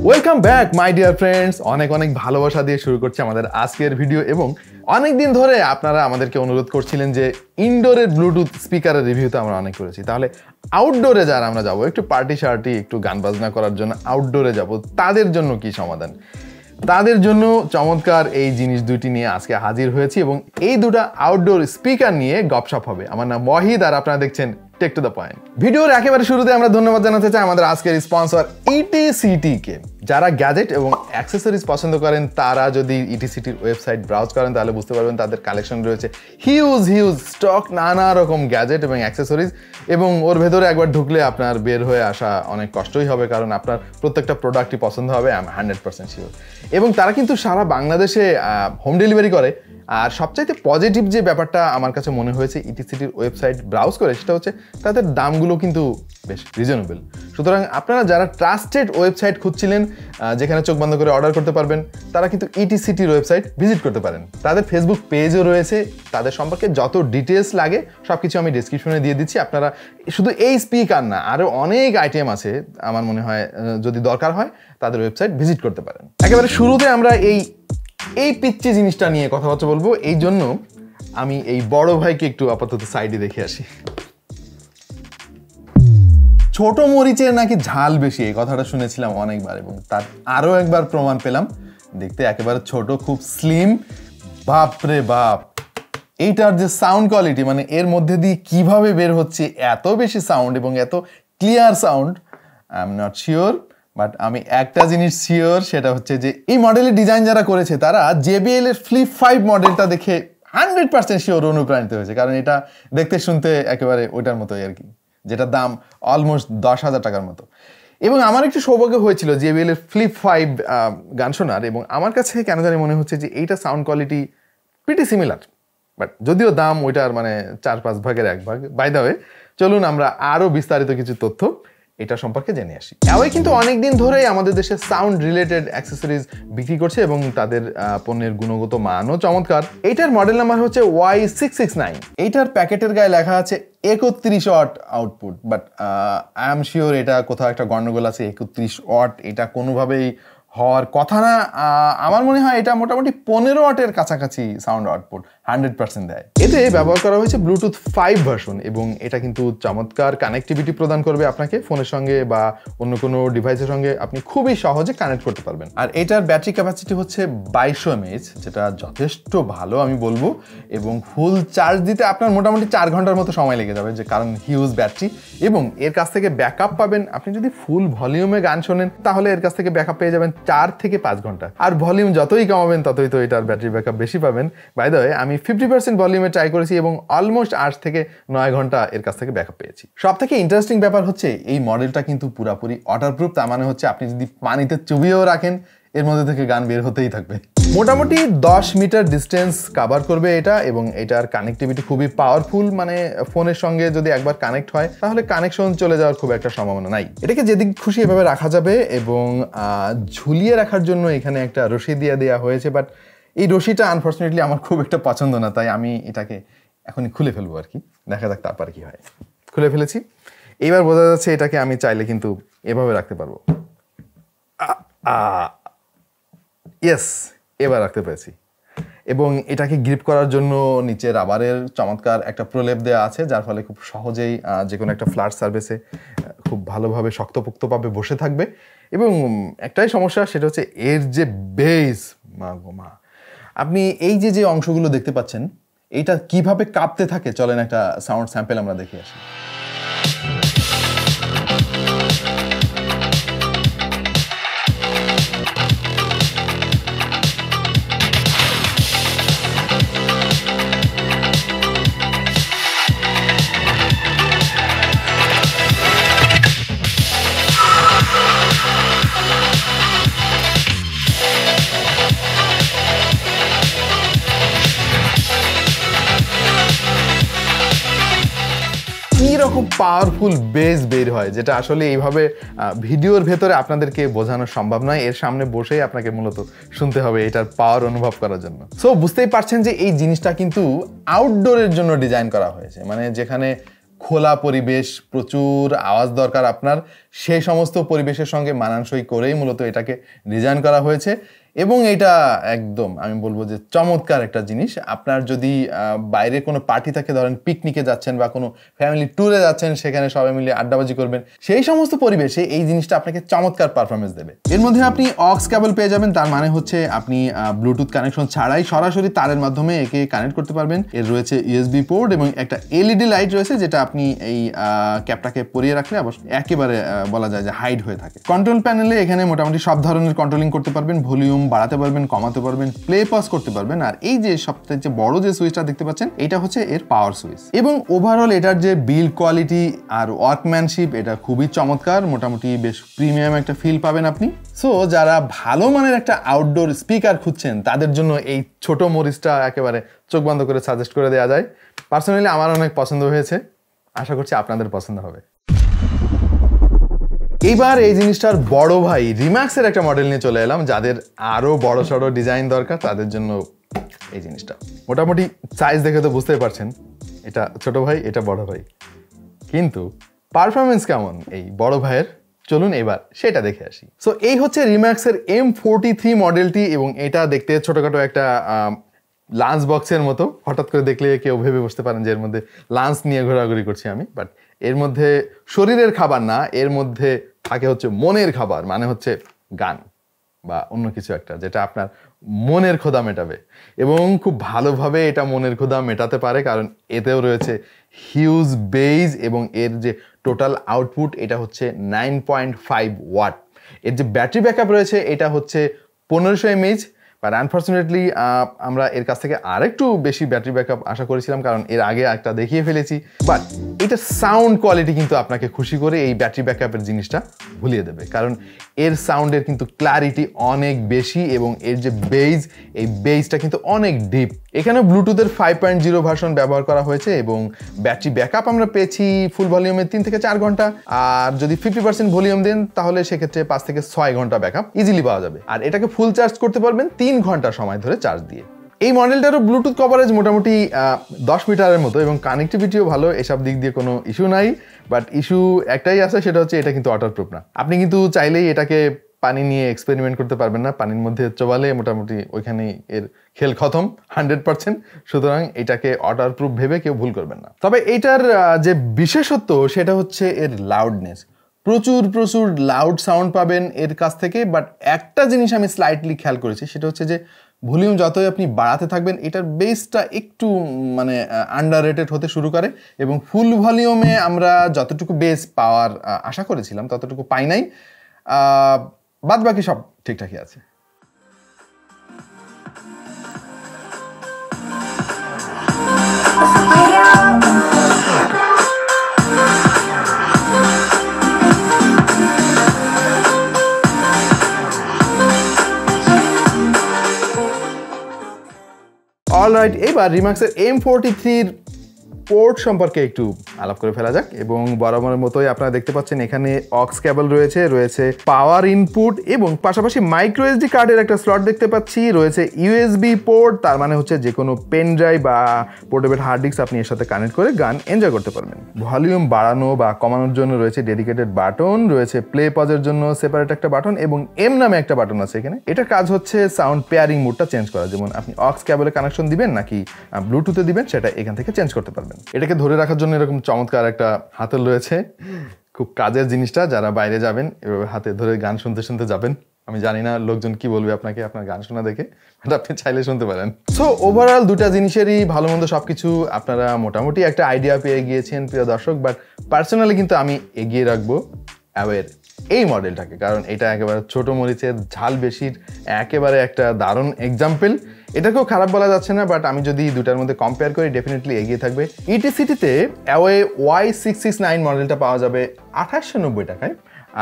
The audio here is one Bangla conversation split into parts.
Welcome back my dear friends. অনেক অনেক ভালোবাসা দিয়ে শুরু করছি আমাদের আজকের ভিডিও। এবং অনেক দিন ধরে আপনারা আমাদেরকে অনুরোধ করছিলেন যে ইনডোরের ব্লুটুথ স্পিকারের রিভিউ তো আমরা অনেক করেছি, তাহলে আউটডোরে যারা আমরা যাবো একটু পার্টি শার্টি একটু গান বাজনা করার জন্য আউটডোরে যাব, তাদের জন্য কি সমাধান? তাদের জন্য চমৎকার এই জিনিস দুইটি নিয়ে আজকে হাজির হয়েছি এবং এই দুটো আউটডোর স্পিকার নিয়ে গপশপ হবে। আমার নাম ওয়াহিদ আর আপনারা দেখছেন টেক টু দ্য পয়েন্ট। ভিডিওর একেবারে শুরুতে আমরা ধন্যবাদ জানাতে চাই আমাদের আজকের স্পন্সর ইটিসিটি-কে। যারা গ্যাজেট এবং অ্যাক্সেসরিজ পছন্দ করেন তারা যদি ইটিসিটির ওয়েবসাইট ব্রাউজ করেন তাহলে বুঝতে পারবেন তাদের কালেকশন রয়েছে হিউজ স্টক, নানা রকম গ্যাজেট এবং অ্যাক্সেসরিজ, এবং ওর ভেতরে একবার ঢুকলে আপনার বের হয়ে আসা অনেক কষ্টই হবে, কারণ আপনার প্রত্যেকটা প্রোডাক্টই পছন্দ হবে, আমি 100% শিওর। এবং তারা কিন্তু সারা বাংলাদেশে হোম ডেলিভারি করে। আর সবচাইতে পজিটিভ যে ব্যাপারটা আমার কাছে মনে হয়েছে ইটিসিটির ওয়েবসাইট ব্রাউজ করে, সেটা হচ্ছে তাদের দামগুলো কিন্তু বেশ রিজনেবল। সুতরাং আপনারা যারা ট্রাস্টেড ওয়েবসাইট খুঁজছিলেন যেখানে চোখ বন্ধ করে অর্ডার করতে পারবেন, তারা কিন্তু ইটিসিটির ওয়েবসাইট ভিজিট করতে পারেন। তাদের ফেসবুক পেজও রয়েছে, তাদের সম্পর্কে যত ডিটেলস লাগে সব কিছু আমি ডিসক্রিপশনে দিয়ে দিচ্ছি। আপনারা শুধু এই স্পিকার না, আরও অনেক আইটেম আছে, আমার মনে হয় যদি দরকার হয় তাদের ওয়েবসাইট ভিজিট করতে পারেন। একেবারে শুরুতে আমরা এই পিচ্চি জিনিসটা নিয়ে কথাবার্তা বলবো, এই জন্য আমি এই বড় ভাইকে একটু আপাতত সাইডে দেখে আসি। ছোট মরিচের নাকি ঝাল বেশি, এই কথাটা শুনেছিলাম অনেকবার এবং তার আরও একবার প্রমাণ পেলাম। দেখতে একেবারে ছোট, খুব স্লিম, বাপরে বাপ। এইটার যে সাউন্ড কোয়ালিটি, মানে এর মধ্যে দিয়ে কিভাবে বের হচ্ছে এত বেশি সাউন্ড এবং এত clear sound, I am not sure. But আমি একটা জিনিস শিওর, সেটা হচ্ছে যে এই মডেলের ডিজাইন যারা করেছে তারা JBL এর ফ্লিপ 5 মডেলটা দেখে 100% শিওর অনুপ্রাণিত হয়েছে, কারণ এটা দেখতে শুনতে একেবারে ওইটার মতোই আর কি, যেটার দাম অলমোস্ট 10,000 টাকার মতো। এবং আমার একটু সৌভাগ্য হয়েছিল JBL এর ফ্লিপ 5 গান শোনার, এবং আমার কাছে কেন জানি মনে হচ্ছে যে এইটা sound quality pretty similar, but যদিও দাম ওইটার মানে 4-5 ভাগের 1 ভাগ। বাই দ্য ওয়ে, চলুন আমরা আরও বিস্তারিত কিছু তথ্য এটা সম্পর্কে জেনে আসি। অ্যাওয়ে কিন্তু অনেকদিন ধরেই আমাদের দেশে সাউন্ড রিলেটেড অ্যাক্সেসরিজ বিক্রি করছে এবং তাদের পণ্যের গুণগত মানও চমৎকার। এইটার মডেল নাম্বার হচ্ছে Y669। এইটার প্যাকেটের গায়ে লেখা আছে 31 ওয়াট আউটপুট, বাট আই এম শিওর এটা কোথাও একটা গন্ডগোল আছে। 31 ওয়াট এটা কোনোভাবেই হওয়ার কথা না। আমার মনে হয় এটা মোটামুটি 15 ওয়াটের কাছাকাছি সাউন্ড আউটপুট 100% দেয়। এতে ব্যবহার করা হয়েছে ব্লুটুথ 5 ভার্সন এবং এটা কিন্তু চমৎকার কানেক্টিভিটি প্রদান করবে আপনাকে ফোনের সঙ্গে বা অন্য কোনো ডিভাইসের সঙ্গে আপনি খুবই সহজে কানেক্ট করতে পারবেন। আর এটার ব্যাটারি ক্যাপাসিটি হচ্ছে 2200 mAh, যেটা যথেষ্ট ভালো আমি বলবো, এবং ফুল চার্জ দিতে আপনার মোটামুটি 4 ঘন্টার মতো সময় লেগে যাবে, যে কারণ হিউজ ব্যাটারি। এবং এর কাছ থেকে ব্যাকআপ পাবেন, আপনি যদি ফুল ভলিউমে গান শোনেন তাহলে এর কাছ থেকে ব্যাকআপ পেয়ে যাবেন 4 থেকে 5 ঘন্টা। আর ভলিউম যতই কমাবেন ততই তো এটার ব্যাটারি ব্যাকআপ বেশি পাবেন। বাই দ্য ওয়ে, আমি 50% ভলিউমে ট্রাই করেছি এবং অলমোস্ট 8 থেকে 9 ঘন্টা এর কাছ থেকে ব্যাকআপ পেয়েছি। সব থেকে ইন্টারেস্টিং ব্যাপার হচ্ছে এই মডেলটা কিন্তু পুরোপুরি ওয়াটারপ্রুফ। তার মানে হচ্ছে আপনি যদি পানিতে চুবিয়েও রাখেন এর মধ্যে থেকে গান বের হতেই থাকবে। মোটামুটি 10 মিটার ডিস্টেন্স কভার করবে এটা, এবং এটার কানেক্টিভিটি খুবই পাওয়ারফুল। মানে ফোনের সঙ্গে যদি একবার কানেক্ট হয় তাহলে কানেকশন চলে যাওয়ার খুব একটা সম্ভাবনা নাই। এটাকে যেদিক খুশি এভাবে রাখা যাবে এবং ঝুলিয়ে রাখার জন্য এখানে একটা রশি দিয়ে দেওয়া হয়েছে, বাট এই রশিটা আনফর্চুনেটলি আমার খুব একটা পছন্দ না, তাই আমি এটাকে এখনই খুলে ফেলবো আর কি। দেখা যাক তারপর কি হয়। খুলে ফেলেছি। এইবার বোঝা যাচ্ছে এটাকে আমি চাইলে কিন্তু এভাবে রাখতে পারবো। ইয়েস, এবার রাখতে পেরেছি। এবং এটাকে গ্রিপ করার জন্য নিচে রাবারের চমৎকার একটা প্রলেপ দেওয়া আছে, যার ফলে খুব সহজেই যে কোনো একটা ফ্ল্যাট সার্ভিসে খুব ভালোভাবে শক্তপোক্তভাবে বসে থাকবে। এবং একটাই সমস্যা, সেটা হচ্ছে এর যে বেস, মা আপনি এই যে অংশগুলো দেখতে পাচ্ছেন এইটা কিভাবে কাঁপতে থাকে, চলেন একটা সাউন্ড স্যাম্পল আমরা দেখে আসি। এরকম পাওয়ারফুল বেস বের হয়, যেটা আসলে এইভাবে ভিডিওর ভেতরে আপনাদেরকে বোঝানো সম্ভব নয়। এর সামনে বসেই আপনাকে মূলত শুনতে হবে এটার পাওয়ার অনুভব করার জন্য। সো বুঝতেই পারছেন যে এই জিনিসটা কিন্তু আউটডোরের জন্য ডিজাইন করা হয়েছে, মানে যেখানে খোলা পরিবেশ, প্রচুর আওয়াজ দরকার আপনার, সেই সমস্ত পরিবেশের সঙ্গে মানানসই করেই মূলত এটাকে ডিজাইন করা হয়েছে এবং এটা একদম আমি বলবো যে চমৎকার একটা জিনিস। আপনার যদি বাইরে কোনো পার্টি থাকে, ধরেন পিকনিকে যাচ্ছেন বা কোনো ফ্যামিলি ট্যুরে যাচ্ছেন, সেখানে সবাই মিলে আড্ডাবাজি করবেন, সেই সমস্ত পরিবেশে এই জিনিসটা আপনাকে চমৎকার পারফরমেন্স দেবে। এর মধ্যে আপনি অক্স কেবল পেয়ে যাবেন, তার মানে হচ্ছে আপনি ব্লুটুথ কানেকশন ছাড়াই সরাসরি তারের মাধ্যমে একে কানেক্ট করতে পারবেন। এর রয়েছে ইউএসবি পোর্ট এবং একটা এলইডি লাইট রয়েছে, যেটা আপনি এই ক্যাপটাকে পরিয়ে রাখলে অবশ্য একেবারে বলা যায় যে হাইড হয়ে থাকে। কন্ট্রোল প্যানেলে এখানে মোটামুটি সব ধরনের কন্ট্রোলিং করতে পারবেন, ভলিউম বাড়াতে পারবেন, কমাতে পারবেন, প্লে পজ করতে পারবেন। আর এই যে সবচেয়ে বড় যে সুইচটা দেখতে পাচ্ছেন, এটা হচ্ছে এর পাওয়ার সুইচ। এবং ওভারঅল এটার যে বিল্ড কোয়ালিটি আর ওয়ার্কম্যানশিপ, এটা খুবই চমৎকার। মোটামুটি বেশ প্রিমিয়াম একটা ফিল পাবেন আপনি। সো যারা ভালো মানের একটা আউটডোর স্পিকার খুঁজছেন, তাদের জন্য এই ছোট মরিচটা একেবারে চোখ বন্ধ করে সাজেস্ট করে দেওয়া যায়। পার্সোনালি আমার অনেক পছন্দ হয়েছে, আশা করছি আপনাদের পছন্দ হবে। এইবার এই জিনিসটার বড় ভাই রিম্যাক্সের একটা মডেল নিয়ে চলে এলাম। যাদের আরো বড় সড়ো ডিজাইন দরকার, তাদের জন্য এই জিনিসটা। মোটামুটি সাইজ দেখে তো বুঝতেই পারছেন, এটা ছোট ভাই, এটা বড় ভাই, কিন্তু পারফরমেন্স কেমন এই বড় ভাইয়ের, চলুন এবার সেটা দেখে আসি। সো এই হচ্ছে রিম্যাক্সের M43 মডেলটি এবং এটা দেখতে ছোটখাটো একটা লাঞ্চ বক্সের মতো। হঠাৎ করে দেখলে কেউ ভেবে বসতে পারেন যে এর মধ্যে লাঞ্চ নিয়ে ঘোরাঘুরি করছি আমি, বাট এর মধ্যে শরীরের খাবার না, এর মধ্যে থাকে হচ্ছে মনের খাবার, মানে হচ্ছে গান বা অন্য কিছু একটা, যেটা আপনার মনের ক্ষুধা মেটাবে এবং খুব ভালোভাবে এটা মনের ক্ষুধা মেটাতে পারে, কারণ এতেও রয়েছে হিউজ বেজ এবং এর যে টোটাল আউটপুট এটা হচ্ছে 9.5 ওয়াট। এর যে ব্যাটারি ব্যাকআপ রয়েছে এটা হচ্ছে 1500 mAh, বাট আনফর্চুনেটলি আমরা এর কাছ থেকে আরেকটু বেশি ব্যাটারি ব্যাকআপ আশা করেছিলাম, কারণ এর আগে একটা দেখিয়ে ফেলেছি। বাট এটা সাউন্ড কোয়ালিটি কিন্তু আপনাকে খুশি করে এই ব্যাটারি ব্যাকআপের জিনিসটা ভুলিয়ে দেবে, কারণ এর সাউন্ডের কিন্তু ক্ল্যারিটি অনেক বেশি এবং এর যে বেজ, এই বেজটা কিন্তু অনেক ডিপ। এখানে ব্লুটুথের 5.0 ভার্সন ব্যবহার করা হয়েছে এবং ব্যাটারি ব্যাকআপ আমরা পেয়েছি ফুল ভলিউমে 3 থেকে 4 ঘন্টা, আর যদি 50% ভলিউম দেন তাহলে সেক্ষেত্রে 5 থেকে 6 ঘন্টা ব্যাকআপ ইজিলি পাওয়া যাবে। আর এটাকে ফুল চার্জ করতে পারবেন 3 ঘন্টা সময় ধরে চার্জ দিয়ে। এই মডেলটারও ব্লুটুথ কভারেজ মোটামুটি 10 মিটারের মতো এবং কানেক্টিভিটিও ভালো, এসব দিক দিয়ে কোনো ইস্যু নাই। বাট ইস্যু একটাই আছে, সেটা হচ্ছে এটা কিন্তু ওয়াটারপ্রুফ না। আপনি কিন্তু চাইলেই এটাকে পানি নিয়ে এক্সপেরিমেন্ট করতে পারবেন না, পানির মধ্যে চোবালে মোটামুটি ওইখানেই এর খেল খতম 100%। সুতরাং এটাকে ওয়াটারপ্রুফ ভেবে কেউ ভুল করবেন না। তবে এইটার যে বিশেষত্ব সেটা হচ্ছে এর লাউডনেস। প্রচুর প্রচুর লাউড সাউন্ড পাবেন এর কাছ থেকে। বাট একটা জিনিস আমি স্লাইটলি খেয়াল করেছি, সেটা হচ্ছে যে ভলিউম যতই আপনি বাড়াতে থাকবেন, এটার বেসটা একটু মানে আন্ডাররেটেড হতে শুরু করে এবং ফুল ভলিউমে আমরা যতটুকু বেস পাওয়ার আশা করেছিলাম ততটুকু পাই নাই। বাদ বাকি সব ঠিকঠাকই আছে। অলরাইট, এবার রিম্যাক্সের M43 পোর্ট সম্পর্কে একটু আলাপ করে ফেলা যাক। এবং বরাবরের মতোই আপনারা দেখতে পাচ্ছেন এখানে অক্স কেবল রয়েছে পাওয়ার ইনপুট এবং পাশাপাশি মাইক্রো এসডি কার্ডের একটা স্লট দেখতে পাচ্ছি, রয়েছে ইউএসবি পোর্ট, তার মানে হচ্ছে যে কোনো পেন ড্রাইভ বা পোর্টেবল হার্ড ডিস্ক আপনি এর সাথে কানেক্ট করে গান এনজয় করতে পারবেন। ভলিউম বাড়ানো বা কমানোর জন্য রয়েছে ডেডিকেটেড বাটন, রয়েছে প্লে পজের জন্য সেপারেট একটা বাটন এবং এম নামে একটা বাটন আছে এখানে। এটা কাজ হচ্ছে সাউন্ড পেয়ারিং মোডটা চেঞ্জ করা, যেমন আপনি অক্স কেবলে কানেকশন দিবেন নাকি ব্লুটুথে দিবেন সেটা এখান থেকে চেঞ্জ করতে পারবেন। এটাকে ধরে রাখার জন্য এরকম চমৎকার একটা হাতল রয়েছে, খুব কাজের জিনিসটা। যারা বাইরে যাবেন এভাবে হাতে ধরে গান শুনতে শুনতে যাবেন। আমি জানি না লোকজন কি বলবে আপনাকে আপনার গান শোনা দেখে, বাট আপনি চাইলে শুনতে পারেন। সো ওভারঅল দুটা জিনিসেরই ভালো মন্দ সবকিছু আপনারা মোটামুটি একটা আইডিয়া পেয়ে গিয়েছেন প্রিয় দর্শক। বাট পার্সোনালি কিন্তু আমি এগিয়ে রাখবো অ্যাওয়ের এই মডেলটাকে, কারণ এটা একেবারে ছোট মরিচের ঝাল বেশির একেবারে একটা দারুণ এক্সাম্পল। এটাকেও খারাপ বলা যাচ্ছে না, বাট আমি যদি দুটার মধ্যে কম্পেয়ার করি ডেফিনেটলি এগিয়ে থাকবে। ইটিসিটিতে অ্যাওয়ে Y669 মডেলটা পাওয়া যাবে 2890 টাকায়,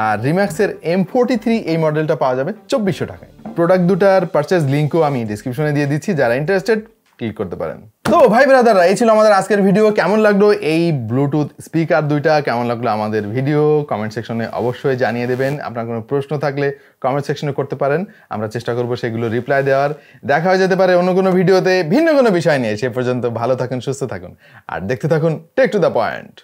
আর রিম্যাক্সের M43 এই মডেলটা পাওয়া যাবে 2400 টাকায়। প্রোডাক্ট দুটার পারচেজ লিঙ্কও আমি ডিসক্রিপশনে দিয়ে দিচ্ছি, যারা ইন্টারেস্টেড ক্লিক করতে পারেন। তো ভাই ব্রাদাররা, এই ছিল আমাদের আজকের ভিডিও। কেমন লাগলো এই ব্লুটুথ স্পিকার দুইটা, কেমন লাগলো আমাদের ভিডিও, কমেন্ট সেকশনে অবশ্যই জানিয়ে দেবেন। আপনার কোনো প্রশ্ন থাকলে কমেন্ট সেকশনে করতে পারেন, আমরা চেষ্টা করবো সেগুলো রিপ্লাই দেওয়ার। দেখা হয়ে যেতে পারে অন্য কোনো ভিডিওতে ভিন্ন কোনো বিষয় নিয়ে। সে পর্যন্ত ভালো থাকুন, সুস্থ থাকুন আর দেখতে থাকুন টেক টু দ্য পয়েন্ট।